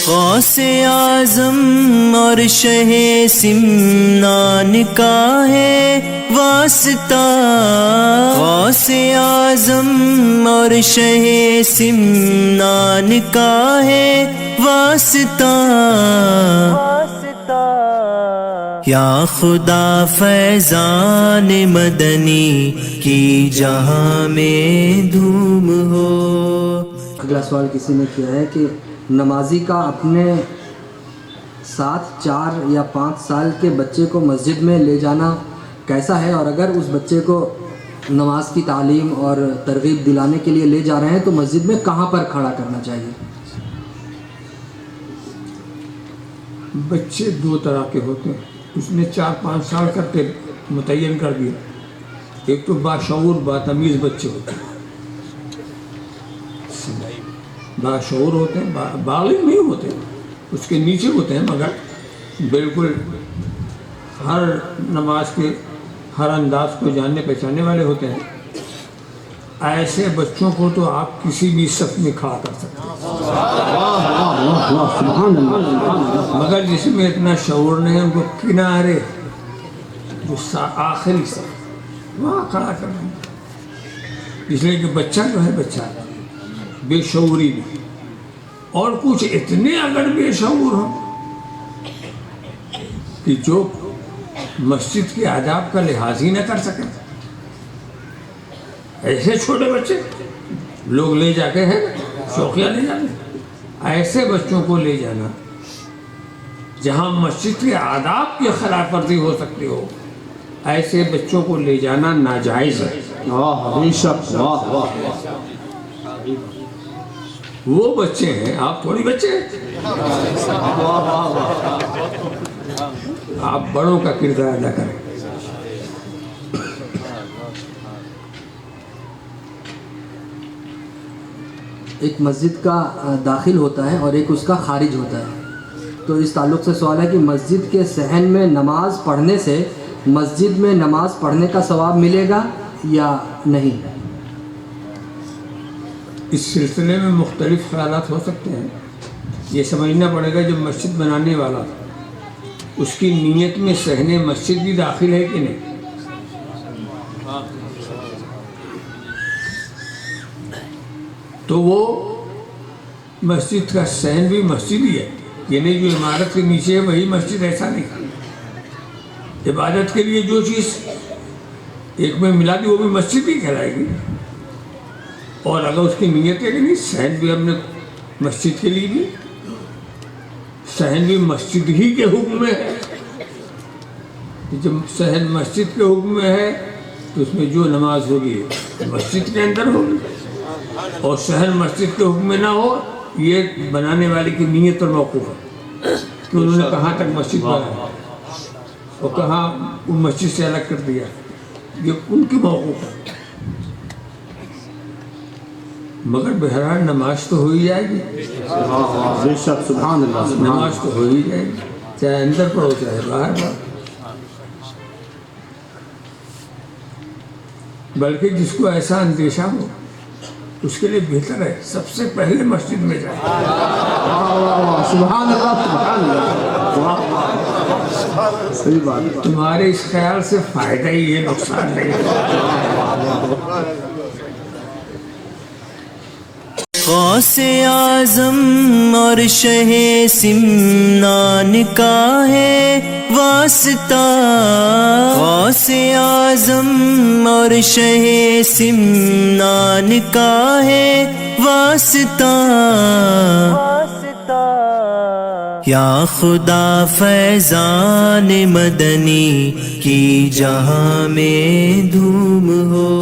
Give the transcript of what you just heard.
غوث اعظم اور شہ سمنان کا ہے واسطہ، غوث اعظم اور شہ سمنان کا ہے واسطہ، یا خدا فیضان مدنی کی جہاں میں دھوم ہو۔ اگلا سوال کسی نے کیا ہے کہ نمازی کا اپنے ساتھ 4 یا 5 سال کے بچے کو مسجد میں لے جانا کیسا ہے، اور اگر اس بچے کو نماز کی تعلیم اور ترغیب دلانے کے لیے لے جا رہے ہیں تو مسجد میں کہاں پر کھڑا کرنا چاہیے؟ بچے 2 طرح کے ہوتے ہیں، اس نے 4-5 سال کر کے متعین کر دیا۔ ایک تو باشعور باتمیز بچے ہوتے ہیں، باشعور ہوتے ہیں، بالغ نہیں ہوتے، اس کے نیچے ہوتے ہیں، مگر بالکل ہر نماز کے ہر انداز کو جاننے پہچاننے والے ہوتے ہیں۔ ایسے بچوں کو تو آپ کسی بھی صف میں کھڑا کر سکتے ہیں، مگر جس میں اتنا شعور نہیں ان کو کنارے جو آخری صف وہاں کھڑا کر دیں، اس لیے کہ بچہ جو ہے بچہ بے شعوری میں، اور کچھ اتنے اگر بے شعور ہوں کہ جو مسجد کے آداب کا لحاظ ہی نہ کر سکیں، ایسے چھوٹے بچے لوگ لے جا کے ہیں شوقیہ لے جاتے، ایسے بچوں کو لے جانا جہاں مسجد کے آداب کی خلاف ورزی ہو سکتی ہو، ایسے بچوں کو لے جانا ناجائز ہے۔ وہ بچے ہیں، آپ تھوڑی بچے ہیں، آپ بڑوں کا کردار ادا کریں۔ ایک مسجد کا داخل ہوتا ہے اور ایک اس کا خارج ہوتا ہے، تو اس تعلق سے سوال ہے کہ مسجد کے صحن میں نماز پڑھنے سے مسجد میں نماز پڑھنے کا ثواب ملے گا یا نہیں؟ اس سلسلے میں مختلف خیالات ہو سکتے ہیں۔ یہ سمجھنا پڑے گا جب مسجد بنانے والا اس کی نیت میں صحن مسجد بھی داخل ہے کہ نہیں۔ تو وہ مسجد کا صحن بھی مسجد ہی ہے، یعنی جو عمارت کے نیچے ہے وہی مسجد، ایسا نہیں۔ عبادت کے لیے جو چیز ایک میں ملا دی وہ بھی مسجد ہی کہلائے گی، اور اگر اس کی نیت ہے کہ نہیں صحن بھی ہم نے مسجد کے لیے بھی، صحن بھی مسجد ہی کے حکم میں ہے، جب صحن مسجد کے حکم میں ہے تو اس میں جو نماز ہوگی مسجد کے اندر ہوگی، اور صحن مسجد کے حکم میں نہ ہو یہ بنانے والے کی نیت پر موقوف ہے کہ انہوں نے کہاں تک مسجد بنایا اور کہاں وہ مسجد سے الگ کر دیا، یہ ان کی موقوف ہے۔ مگر بہرحال نماز تو ہو ہی جائے گی، نماز تو ہو ہی جائے گی، چاہے اندر پڑھو چاہے باہر پڑھو۔ بلکہ جس کو ایسا اندیشہ ہو اس کے لیے بہتر ہے سب سے پہلے مسجد میں جائے۔ سبحان اللہ، سبحان اللہ، صحیح بات۔ تمہارے اس خیال سے فائدہ ہی ہے، نقصان نہیں۔ غوث اعظم اور شہ سمنان کا ہے واسطہ، غوث اعظم اور شہ سمنان کا ہے واسطہ، یا خدا فیضان مدنی کی جہاں میں دھوم ہو۔